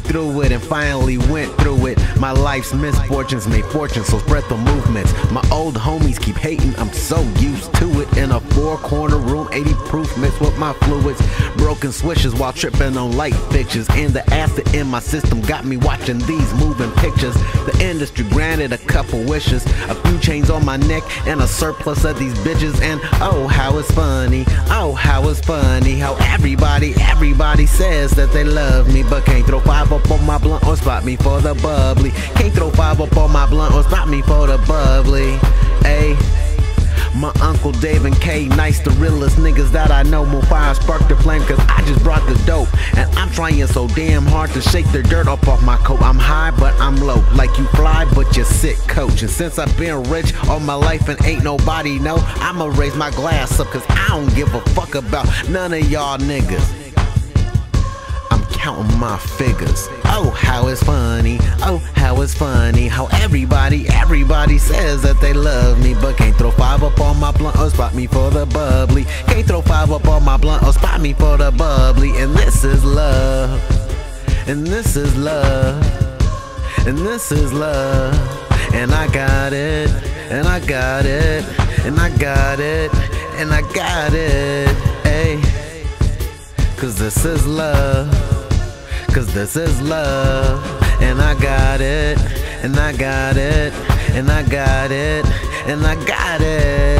through it and finally went through it. My life's misfortunes made fortunes, so spread the movements. My old homies keep hating, I'm so used to it. In a 4-corner room, 80 proof mixed with my fluids. Broken swishes while tripping on light fixtures. And the acid in my system got me watching these moving pictures. The industry granted a couple wishes, a few chains on my neck and a surplus of these bitches. And oh how it's funny, oh how it's funny how everybody says that they love me, but can't throw 5 up on my blunt or spot me for the bubbly. Can't throw 5 up on my blunt or spot me for the bubbly. Ayy, my Uncle Dave and K, nice, the realest niggas that I know. More fire spark the flame, cause I just brought the dope. And I'm trying so damn hard to shake the dirt up off my coat. I'm high but I'm low, like you fly but you're sick, coach. And since I've been rich all my life and ain't nobody know, I'ma raise my glass up, cause I don't give a fuck about none of y'all niggas. Counting my figures. Oh how it's funny, oh how it's funny how everybody says that they love me, but can't throw 5 up on my blunt or spot me for the bubbly. Can't throw 5 up on my blunt or spot me for the bubbly. And this is love, and this is love, and this is love. And I got it, and I got it, and I got it, and I got it. Ayy, cause this is love, cause this is love. And I got it, and I got it, and I got it, and I got it.